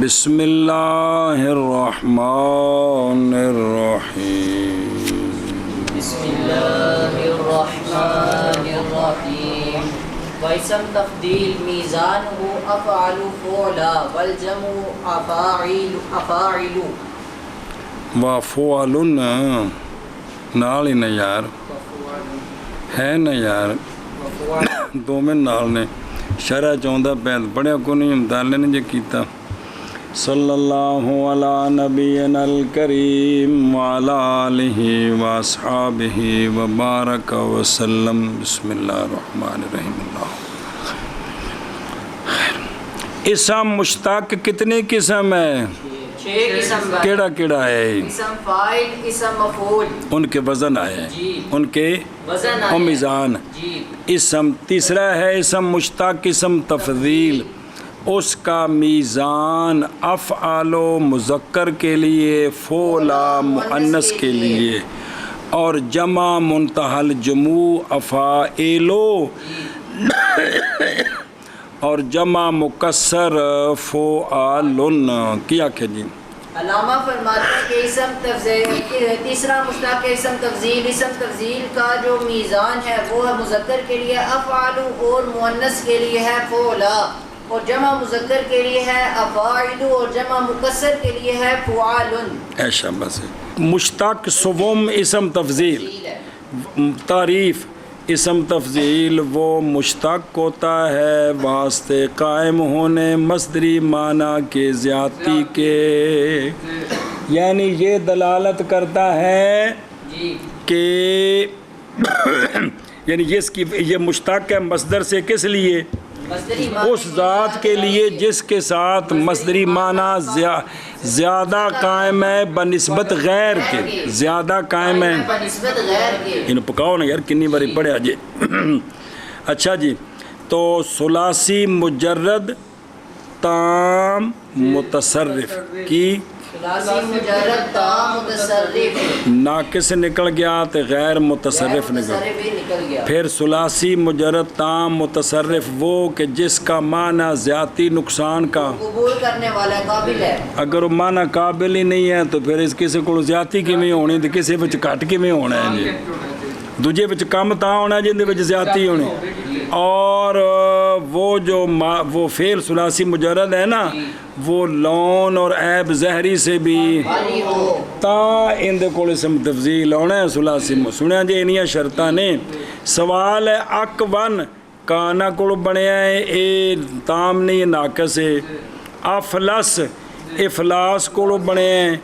بسم اللہ الرحمن الرحیم بسم اللہ الرحمن الرحیم واسم تفضیل میزان ہو افعل فعلا والجمع افاعل وفعل نال ہی نا یار ہے نا یار دو میں نال نے شرح چاہتا پید پڑھیا کو نہیں امدالے نے جو کیتا صلی اللہ علی نبینا الکریم وعلی آلہ واصحابہ وبارک وسلم بسم اللہ الرحمن الرحیم اللہ اسم مشتق کتنے قسم ہے؟ 6 قسم کیڑا کیڑا ہے؟ اسم فاعل اسم مفعول ان کے وزن آئے جی ان کے وزن آئے میزان جی اسم تیسرا ہے اسم مشتق اسم تفضیل اس کا میزان افعال و مذکر کے لیے فعلا مؤنث کے لیے اور جمع منتہی الجموع افاعلو اور جمع مکسر فعالن کیا کہ جی علامہ فرماتے ہیں کہ اسم تفضیل تیسرا مشتق اسم تفضیل کا جو میزان ہے وہ ہے مذکر کے لیے افعال اور مؤنث کے لیے ہے فعلا اور جمع مذکر کے لیے ہے افاعل اور جمع مکسر کے لیے ہے فعالن ایسا بس مشتق سوم اسم تفضیل تعریف اسم تفضیل وہ مشتق ہوتا ہے واسطے قائم ہونے مصدری معنی کے زیادتی کے یعنی یہ دلالت کرتا ہے کہ یعنی یہ مشتق ہے مصدر سے کس لیے اس ذات کے لیے جس کے ساتھ مصدری معنی زیادہ قائم ہے بنسبت غیر کے زیادہ قائم ہے بنسبت غیر کے انہوں پکاؤ نا یار کنی باری پڑھے آجے اچھا جی تو ثلاثی مجرد تام متصرف کی ثلاثی مجرد تام متصرف ناقص نکل گیا تو غیر متصرف نکل گیا پھر ثلاثی مجرد تام متصرف وہ کہ جس کا معنی زیادتی نقصان کا قبول کرنے والا قابل ہے اگر وہ معنی قابل ہی نہیں ہے تو پھر اس کسی کو زیادتی کی میں ہونی تو کسی وچ گھٹ کی میں ہونا ہے جی دوجے وچ کم تا ہونا ہے جن دے وچ زیادتی ہونی اور وہ فعل ثلاثی مجرد ہے نا وہ لون اور عیب زہری سے بھی تا ان دے کول اسم تفضیل ہونا ہے ثلاثی سنیا جی انہیاں شرطاں نے سوال ہے اک ون کانا کول بنیا ہے اے تام نہیں ناقص ہے افلس افلاس کول بنے ہیں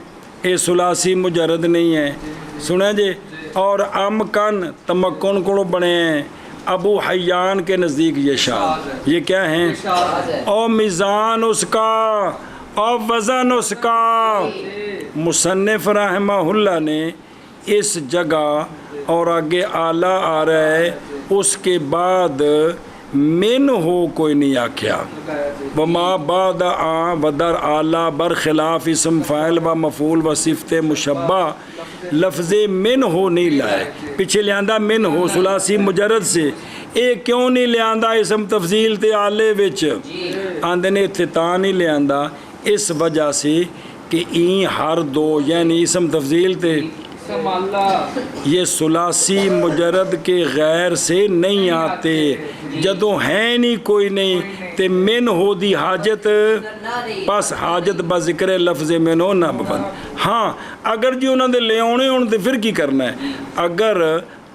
اے ثلاثی مجرد نہیں ہے سنیا جی اور امکن تمکن کول بنے ہیں ابو حیان کے نزدیک یہ شاد یہ کیا ہیں او میزان اس کا او وزن اس کا مصنف رحمہ اللہ نے اس جگہ اور آگے اعلیٰ آ رہا ہے اس کے بعد من ہو کوئی نہیں آکھیا وما بعد ودر اعلیٰ برخلاف اسم فاعل و مفعول و صفت مشبہ لفظ من ہو نہیں لائے پیچھے لیاندہ من ہو ثلاثی مجرد سے اے کیوں نہیں لیاندہ اسم تفضیل تے آلے وچ آندے نے اتتا نہیں لیاندہ اس وجہ سے کہ این ہر دو یعنی اسم تفضیل تے یہ ثلاثی مجرد کے غیر سے نہیں آتے جدوں ہیں نہیں کوئی نہیں تے من ہو دی حاجت پس حاجت بذکر لفظ من ہو نہ ببند ہاں اگر جی انہوں نے لے آنے ہوں تو پھر کی کرنا ہے اگر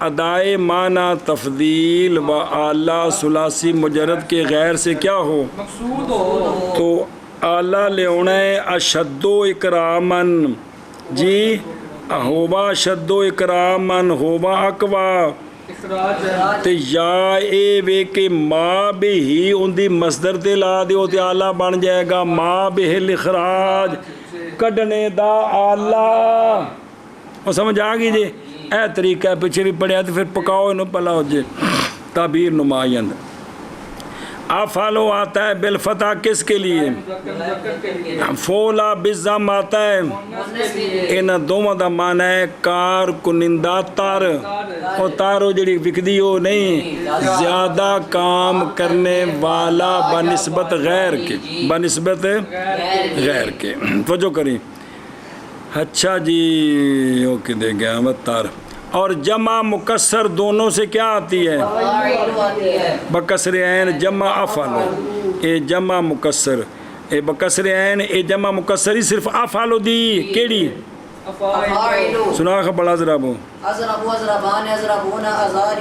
ادائے معنی تفضیل و اعلیٰ ثلاثی مجرد کے غیر سے کیا ہو تو اعلیٰ لے آنا ہے اشد و اکرامن جی ہوبا شد و اکرامن ہوبا اقوا تے یا اے وے کہ ما بے ہی ان دی مصدر تے لا دیو تے آلہ بن جائے گا ما بے الاخراج کڈنے دا آلہ وہ سمجھ آگی جی اے طریقہ ہے پیچھے بھی پڑھیا تو پھر پکاؤ انہوں پلا ہو جائے تعبیر نمائند افعلو آتا ہے بالفتح کس کے لیے؟ فولا بالضم آتا ہے ان دونوں دا معنی ہے کار کنندہ تار اور تارو جڑی وکدی ہو نہیں زیادہ کام کرنے والا بنسبت غیر کے بنسبت غیر کے توجہ کریں اچھا جی اوکے دے گیا تار اور جمع مکسر دونوں سے کیا آتی ہے بکسر عین جمع افعلو اے جمع مکسر اے بکسر عین اے جمع مکسر ہی صرف افعلو دی کیڑی سنا خبر ازرابو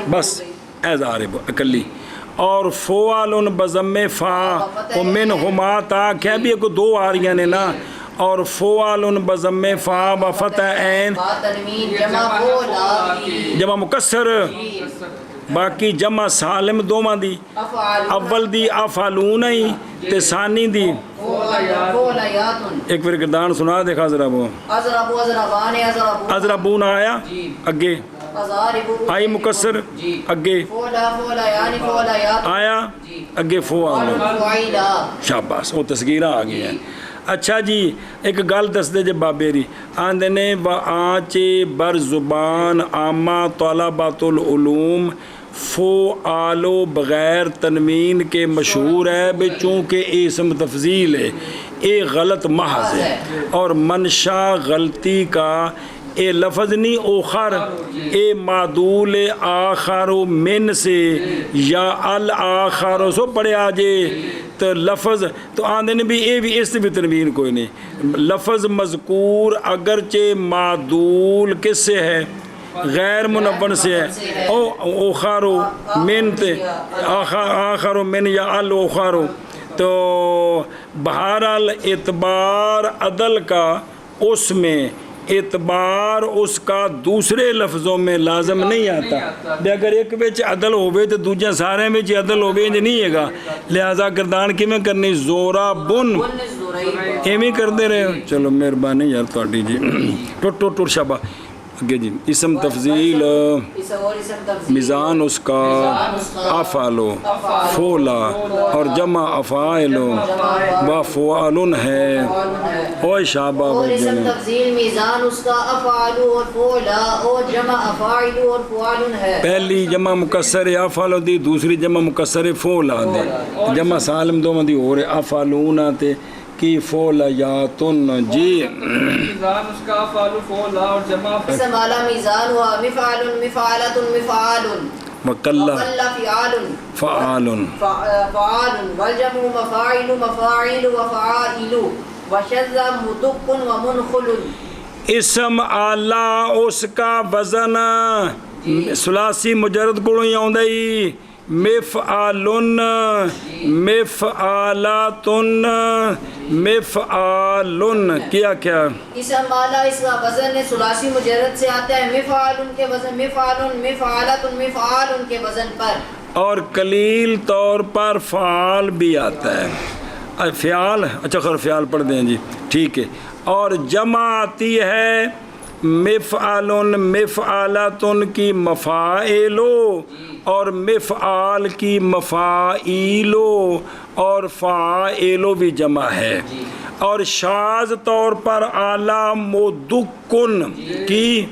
بس ازارب اکلی اور فوالن بضم فا و من ہما تا کیا بھی ایک دو آ رہی ہیں نا اور فوالن بضم فا و فتح عین جمع مکسر باقی جمع سالم دوما دی اول دی افعلون ہی تے ثانی دی ایک پھر گردان سنا دیکھا ذرا ازرابون آیا اگے آئی مکسر اگے آیا اگے فوالن شاباس وہ تصغیرہ آ گئی ہیں اچھا جی ایک گل دس دے جے بابیری آندے نے وآنچے بر زبان عامہ طلبات العلوم فعالو بغیر تنوین کے مشہور ہے بے چونکہ اسم تفضیل ہے اے غلط محض ہے اور منشا غلطی کا اے لفظ نہیں اوخر اے معدول آخر من سے یا الآخر سو پڑے آجے تو لفظ تو آندے نے بھی اے بھی اس بھی تنوین کوئی نہیں لفظ مذکور اگرچہ معدول کس سے ہے غیر منون سے ہے اوخارو من تے آخرو من یا الاخرو تو بہرحال اعتبار عدل کا اس میں اعتبار اس کا دوسرے لفظوں میں لازم نہیں آتا بے اگر ایک بچ عدل ہوئے تو دوجہ سارے بچ عدل ہوئے نہیں ہے گا لہذا کردان کی میں کرنی زورا بن ایمی کر دے رہے ہو چلو مہربانی یار توڑی جی ٹوٹ شابہ اگے جی اسم تفضیل میزان اس کا افعلو فولا اور جمع افعالو و فعالن ہے اوہ شابہ اور اسم تفضیل میزان اس کا افعلو اور فولا اور جمع افعالو اور فعالن ہے پہلی جمع مکسر افعلو دی دوسری جمع مکسر فولا دی جمع سالم دو مندی ہو رہے افعلون آتے کی فولیاتن جی میزان اس کا فعل فولا اور جمع اسم اعلی میزان ہوا مفعل مفعلۃ مفعال وکلا فعال فعال والجمع مفاعل مفاعل وفعائل وشذ مدق ومنخل اسم اعلی اس کا وزن ثلاثی مجرد کو ہی آਉਂਦਾ ہی مفعالن مفعالاتن مفعالن کیا اسم اعلی اس کا وزن ثلاثی مجرد سے آتا ہے مفعالن کے وزن مفعالن مفعالاتن مفعالن کے وزن پر اور قلیل طور پر فعال بھی آتا ہے فعال اچھا خیر فعال پڑھ دیں جی ٹھیک ہے اور جمع آتی ہے مفعالن مفعالاتن کی مفاعلو اور مفعال کی مفاعیلو اور فاعلو بھی جمع ہے اور شاذ طور پر اعلیٰ مدکن کی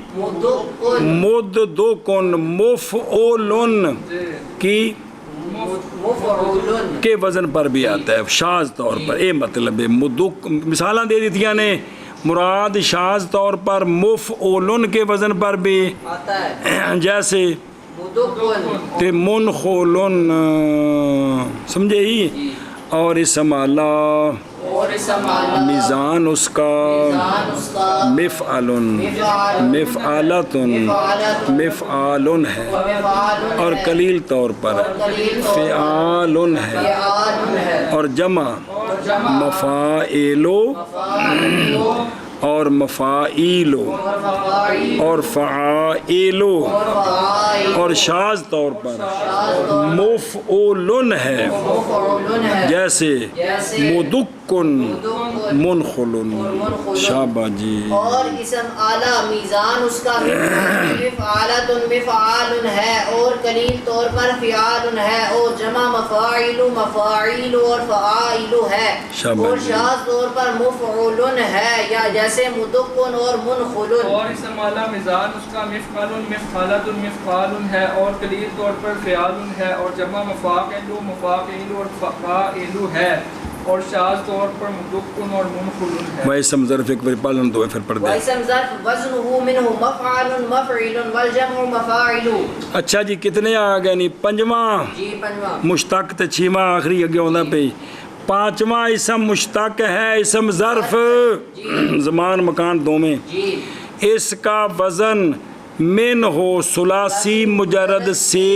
مددکن مفعولن کی کے وزن پر بھی آتا ہے شاذ طور پر اے مطلب ہے مدک مثالاں دے دیتیاں نے مراد شاذ طور پر مفعولن کے وزن پر بھی آتا ہے جیسے تے منخولن سمجھے ہی اور اسم اعلی میزان اس کا مفعلن مفعالتن مفعالن ہے اور قلیل طور پر فعالن ہے اور جمع مفاعلو اور مفاعیلو اور فعائلو اور شاذ طور پر مفعولن ہے جیسے مدک مدکن منخلن شابہ جی اور اسم اعلیٰ میزان اس کا مفعالۃ مفعال ہے اور قلیل طور پر فعال ہے اور جمع مفاعل مفاعیل اور فعائل ہے اور شاذ طور پر مفعول ہے یا جیسے مدکن اور منخلن اور اسم اعلیٰ میزان اس کا مفعل مفعالۃ مفعال ہے اور قلیل طور پر فعال ہے اور جمع مفاعل مفاعیل اور فعائل ہے اور شاذ طور پر مدکن اور منخلن ہے. وَإِسْمُ ظرف ایک بار پالن دو پھر پڑھ دیں. وَإِسْمُ ظرف وزنه منه مفعل مفعل والجمع مفاعل. اچھا جی کتنے آ گئے نہیں پنجواں جی پنجواں مشتق تے چھواں آخری اگے ہونا پہ پانچواں اسم مشتق ہے اسم ظرف زمان مکان دو میں جی اس کا وزن من ہو ثلاثی مجرد سے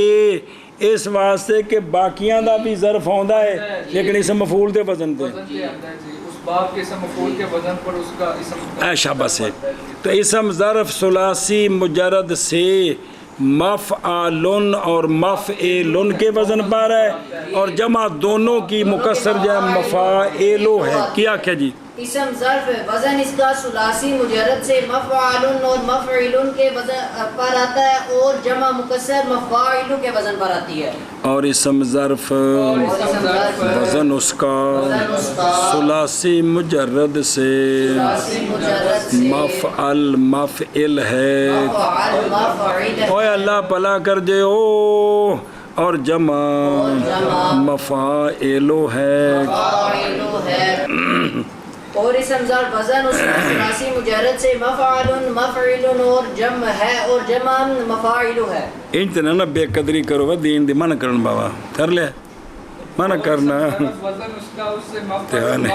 اس واسطے کہ باقیاں دا بھی ظرف ہوندا ہے لیکن اسم مفعول دے وزن تے وزن کے اندر جی اس باب کے اسم مفعول کے وزن پر اس کا اسم اے شاباش ہے تو اسم ظرف ثلاثی مجرد سے مفعل اور مفعل کے وزن پر ہے اور جمع دونوں کی مکسر جو ہے مفاعل ہے. کیا کیا جی اسم ظرف وزن اس کا ثلاثی مجرد سے مفعل اور مفعل کے وزن پر آتا ہے اور جمع مکسر مفاعل کے وزن پر آتی ہے. اور اسم ظرف وزن اس کا ثلاثی مجرد سے مفعل مفعل ہے. اوے اللہ پلا کر دے او اور جمع مفاعل ہے. اور اسم ظرف وزن اس کا ثلاثی مجرد سے مفعل مفعل اور جمع ہے اور جمع مفاعل ہے. انتنا نہ بے قدری کرو وہ دین دی منع کرن بابا کر لے منع کرنا وزن اس کا اس سے مفعل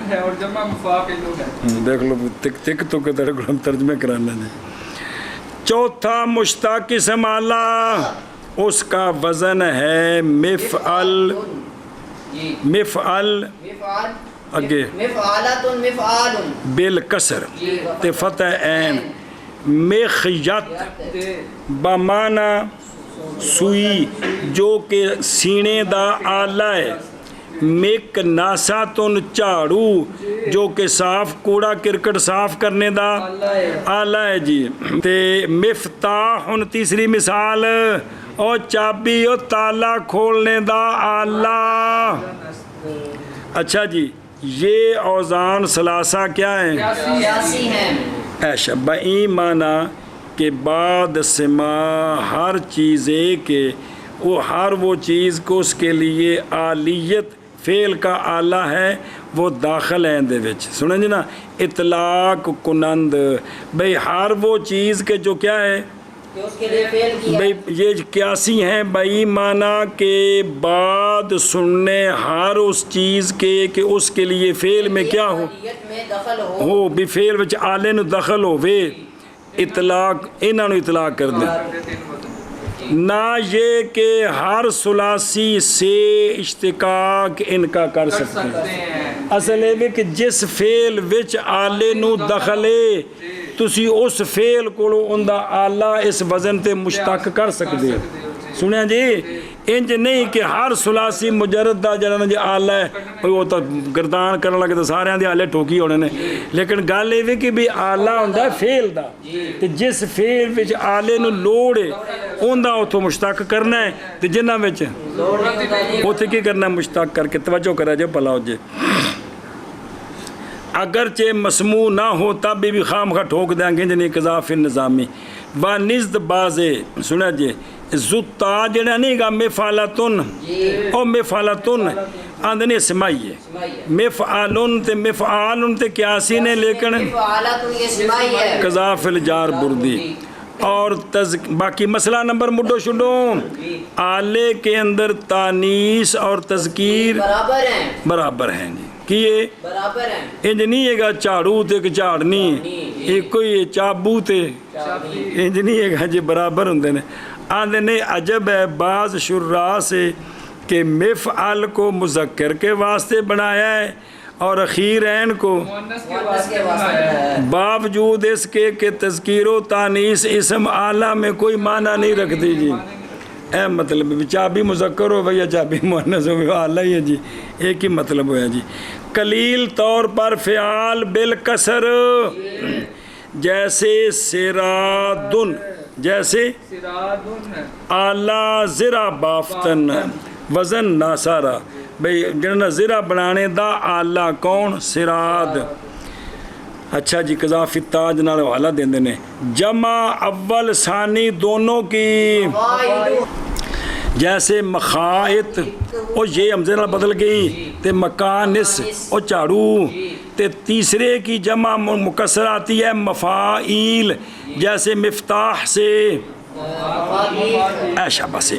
ہے اور جمع مفاعل ہے. دیکھ لو تک تک تو کے طرح ہم ترجمے کرانا ہے. چوتھا مشتق اسم اعلیٰ اس کا وزن ہے مفعل مفعل اگے مفعالۃ مفعال بالکسر تے فتح عین مخیت بمعنی سوئی جو کہ سینے دا آلہ ہے. مک ناساتن جھاڑو جو کہ صاف کوڑا کرکٹ صاف کرنے دا آلہ ہے جی. تے مفتاح تیسری مثال اور چابی اور تالا کھولنے دا آلہ. اچھا جی یہ اوزان ثلاثہ کیا ہیں؟ قیاسی ہیں. ایشا بئی معنی کہ بعد سما ہر چیزیں کے وہ ہر وہ چیز کو اس کے لیے آلیت فعل کا آلہ ہے وہ داخل ہیں دے وچ. سنیں جی نا اطلاق کنند بھئی ہر وہ چیز کے جو کیا ہے اس کے لیے فعل کیا بھئی یہ قیاسی ہیں بئی معنی کے بعد سننے ہر اس چیز کے کہ اس کے لیے فعل میں کیا ہو میں دخل ہو ہو بھی فعل وچ آلے نو دخل ہووے اطلاق انہاں نو اطلاق کر دیں. نہ یہ کہ ہر ثلاثی سے اشتقاق ان کا کر سکتے ہیں. اصل ہے کہ جس فعل وچ آلے نو دخلے تسی اس فعل کو اندہ آلہ اس وزن تے مشتق کر سکتے ہو. سنیا جی انج نہیں کہ ہر ثلاثی مجرد دا جڑا جی آلہ ہے وہ تو گردان کرنے لگے تو سارے دی آلے ٹھوکی ہونے نے لیکن گل یہ کہ بھی آلہ ہوندا ہے فعل دا تے جس فعل وچ آلے نو لوڑ ہے اوندا اتھوں مشتق کرنا ہے تے جنہاں وچ اوتھے کی کرنا ہے مشتق کر کے توجہ کرا جے بھلا ہو جے. اگرچہ مسموع نہ ہو تب بھی خام خواہ ٹھوک دیں گے جنہیں قضاف نظامی و نزد بازے سنا جی زتا جڑا نہیں گا مفعلتن او مفعلتن آندھنے سمائی ہے مفعلن تے مفعالن تے قیاسی نے لیکن قضاف الجار بردی. اور باقی مسئلہ نمبر مڈو شڈو آلے کے اندر تانیس اور تذکیر برابر ہیں جی کیے انج نہیں ہے گا چاڑو تے کہ چاڑنی ایک کوئی چابو تے انج نہیں ہے گا جی برابر ہوندے نے. آندھے نے عجب ہے بعض شراح سے کہ مفعل کو مذکر کے واسطے بنایا ہے اور اخیرین کو باوجود اس کے کہ تذکیر و تانیس اسم اعلیٰ میں کوئی معنی نہیں رکھتی جی. اے مطلب ہے چابی مذکر ہو یا چابی مؤنث ہو آلہ ہی ہے جی، ایک ہی مطلب ہوا جی۔ قلیل طور پر فعال بالکسر جیسے سرادن، جیسے آلہ زرا بافتن وزن ناسارا، بھئی جنہاں زرا بنانے دا آلہ کون؟ سراد۔ اچھا جی، قذاف التاج نال حوالہ دیندے نے جمع اول ثانی دونوں کی، جیسے مخائط او یہ حمزے نال بدل گئی تے مکانس او جھاڑو، تے تیسرے کی جمع مکسر آتی ہے مفاعیل، جیسے مفتاح سے ایشابہ سے۔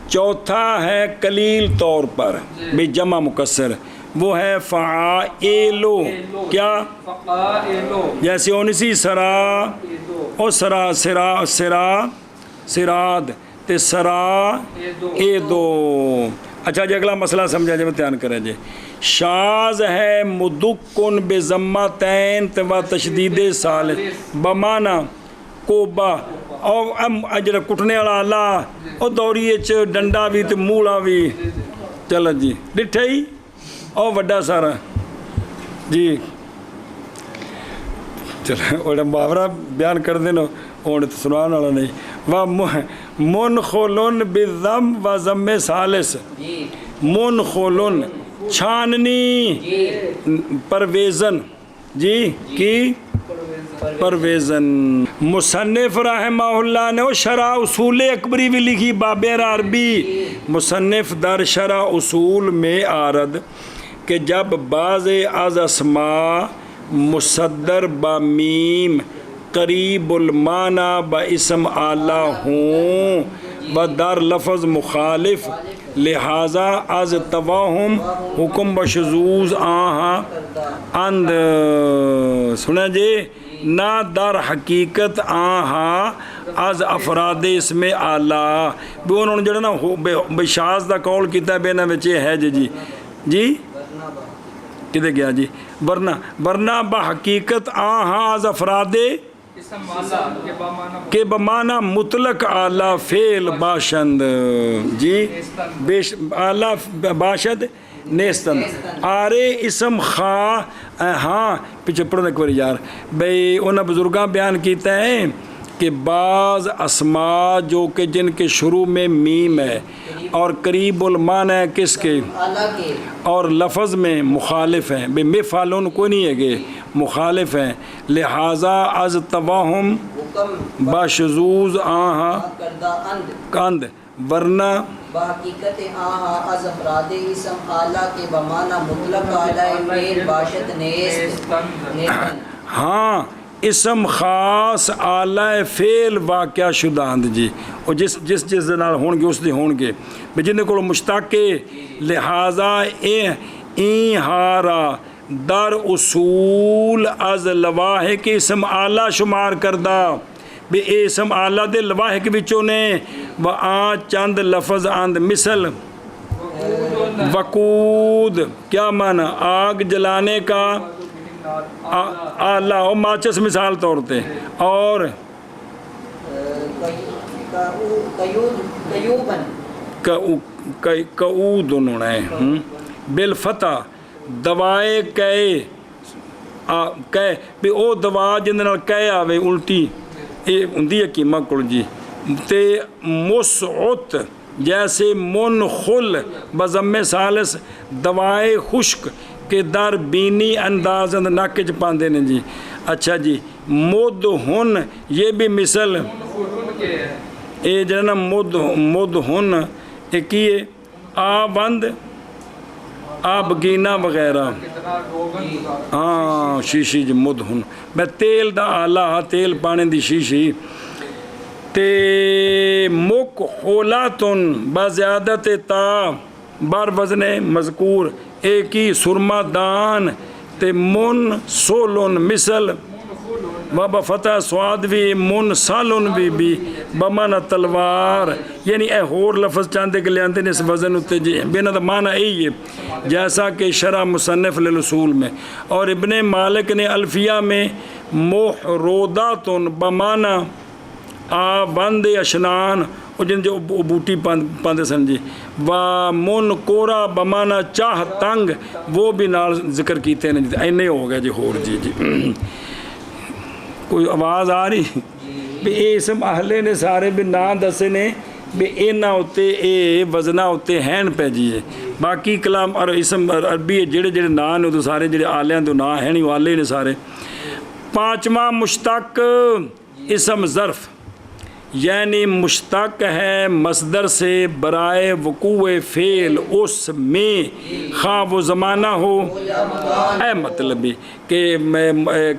چوتھا ہے قلیل طور پر بھی جمع مکسر، وہ ہے فعائلو، کیا؟ جیسے اونسی سرا او سرا سرا سرا سراد تے سرا اے دو۔ اچھا جی، اگلا مسئلہ سمجھا جی، میں دھیان کریں جی۔ شاذ ہے مدکن بضمتین و تشدید ثالث بمانا کوبا، او اجر کٹنے والا آلہ او دوری اچ ڈنڈا بھی تے موڑا بھی، چلو جی ڈٹھے ہی او وڈا سارا جی۔ چلو وہ محاورہ بیان کر دینا اور سنان والا نہیں۔ و منخلن بالضم و ضم ثالث، منخلن چھاننی، پرویزن جی کی پرویزن۔ مصنف رحمہ اللہ نے شرح اصول اکبری بھی لکھی بابر عربی، مصنف در شرح اصول میں آرد کہ جب بعض از اسماء مصدر با میم قریب المعنی با اسم آلہ ہوں و در لفظ مخالف، لہذا از تواہم حکم و شذوذ آہاں اند، سنا جی، نہ در حقیقت آہاں از افراد اسم آلہ بھی انہوں نے جڑا نا بے شاذ دا قول کیتا ہے بینا وچے ہے جی جی کدھے گیا جی، ورنہ بحقیقت آہاں از افراد کہ بمعنی مطلق آلہ فعل باشند جی، آلہ باشد نیستند آرے اسم خواہ۔ ہاں پیچھے پڑھو ایک بار یار، بھئی انہاں بزرگاں بیان کیتا ہے کہ بعض اسماء جو کہ جن کے شروع میں میم ہے اور قریب المعنی ہے کس کے؟ اور لفظ میں مخالف ہیں، بے مفعلون کوئی نہیں ہے گے، مخالف ہیں، لہذا از تواہم باشذوذ آہاں کاند، ورنہ بحقیقت آہاں از افراد اسم آلہ کے بمعنی مطلق آلہ فعل باشد نیست۔ ہاں اسم خاص آلہ فعل واقعہ شداند جی، اور جس نال ہون گے اس دے ہون گے بھی جن کو مشتاق، لہذا این ہارا در اصول از لواحق اسم آلہ شمار کردہ بھی اے اسم آلہ دے لواحق بچوں نے، و آن چند لفظ اند مثل وقود، کیا معنی؟ آگ جلانے کا آلہ، اور ماچس مثال طور پہ، اور قعود انہوں نے بالفتح دوائے کہے بھی او دوا جن نال کہے آوے الٹی اے ہوندی ہے قیمہ کول جی، تے مسعت جیسے منخل بضم ثالث دوائے خشک کہ در بینی انداز ناکچ پاندے نے جی۔ اچھا جی، مد ہن یہ بھی مثل اے جنا مد ہن ایک ہی ہے آبند آبگینہ وغیرہ، ہاں شیشی جی مد ہن میں تیل دا آلہ تیل پانے دی شیشی، تے مک خولاتن بزیادت تا بر وزن مذکور ایک ہی سرما دان، تے من سولن مثل و بفتح سواد بھی من سالن بھی بمانا تلوار، یعنی اے ہور لفظ چاندے کے لے آندے نے اس وزن اتے جی بینا دا معنی ای ہے، جیسا کہ شرح مصنف للرسول میں، اور ابن مالک نے الفیہ میں محروداتن بمانا آبند اشنان ਉਹ ਜਿਨ ਜੋ ਬੂਟੀ ਪਾਉਂਦੇ ਸਨ ਜੀ। ਵਾ ਮੁਨ ਕੋਰਾ ਬਮਾਨਾ ਚਾਹ ਤੰਗ, ਉਹ ਵੀ ਨਾਲ ਜ਼ਿਕਰ ਕੀਤੇ ਨੇ ਜੀ। ਇੰਨੇ ਹੋ ਗਏ ਜੀ। ਹੋਰ ਜੀ ਕੋਈ ਆਵਾਜ਼ ਆ ਰਹੀ ਵੀ ਇਹ ਇਸਮ ਅਹਲੇ ਨੇ ਸਾਰੇ ਵੀ ਨਾਂ ਦੱਸੇ ਨੇ ਵੀ ਇਹਨਾਂ ਉੱਤੇ ਇਹ ਵਜ਼ਨਾਂ ਉੱਤੇ ਹੈਨ ਪੈ ਜੀਏ। ਬਾਕੀ ਕਲਾਮ ਔਰ ਇਸਮ ਅਰਬੀ ਜਿਹੜੇ ਜਿਹੜੇ ਨਾਂ ਨੇ ਉਹ ਸਾਰੇ ਜਿਹੜੇ ਆਲਿਆਂ ਦੇ ਨਾਂ ਹੈ ਨਹੀਂ, ਉਹ ਆਲੇ ਨੇ ਸਾਰੇ। پانچواں مشتق اسم ظرف، یعنی مشتق ہے مصدر سے برائے وقوع فعل اس میں، خواہ وہ زمانہ ہو اے مطلبی کہ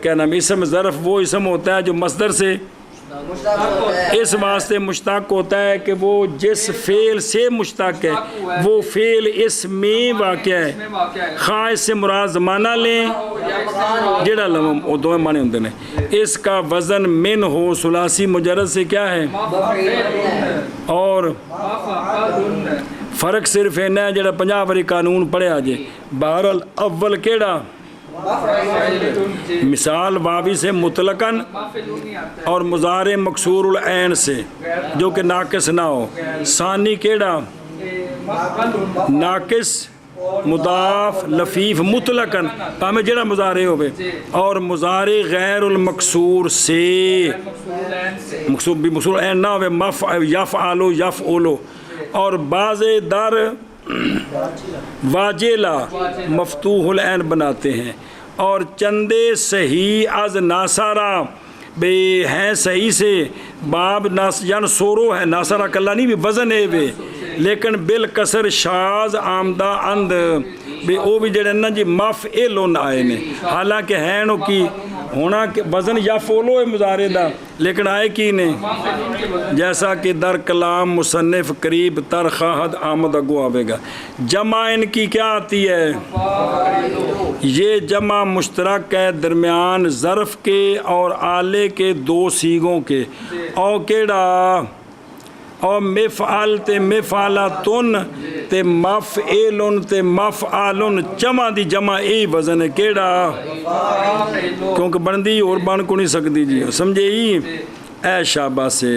کیا نام اسم ظرف وہ اسم ہوتا ہے جو مصدر سے اس واسطے مشتق ہوتا ہے کہ وہ جس فعل سے مشتق ہے وہ فعل اس میں واقع ہے، خواہ اس سے مراد زمانہ لیں جڑا لمم، وہ دو معنی ہوتے ہیں۔ اس کا وزن من ہو ثلاثی مجرد سے کیا ہے، اور فرق صرف ہے جڑا 50 واری قانون پڑھیا جے۔ بہرحال اول کیڑا مثال واوی سے مطلقاً اور مضارع مکسور العین سے جو کہ ناقص نہ ہو۔ ثانی کیڑا ناقص مضاف لفیف مطلقاً پامے جڑا مضارع ہوئے، اور مضارع غیر المکسور سے مکسور العین نہ ہوئے، یفعلو یفعلو، اور بعض در واجلہ مفتوح العین بناتے ہیں، اور چندے صحیح از ناصرہ بے ہیں صحیح سے باب یعنی سورو ہے، ناصرہ کلا نہیں بھی وزن ہے بے، لیکن بالکسر شاز آمدہ اند بے او بھی جڑے نا جی مفعلن آئے نے، حالانکہ ہیں نو کی ہونا وزن یا فولو ہے مضارع دا، لیکن آئے کی نے جیسا کہ در کلام مصنف قریب تر خواہد آمد اگو آوے گا۔ جمع ان کی کیا آتی ہے، یہ جمع مشترک ہے درمیان ظرف کے اور آلے کے دو سیغوں کے، او کیڑا اور مفعل تے مفعلتن تے مفعلن تے مفعلن، جمع دی جمع ای وزن ہے کیڑا، کیونکہ بندی اور بن کو نہیں سکتی جی، سمجھے ہی اے شابہ سے۔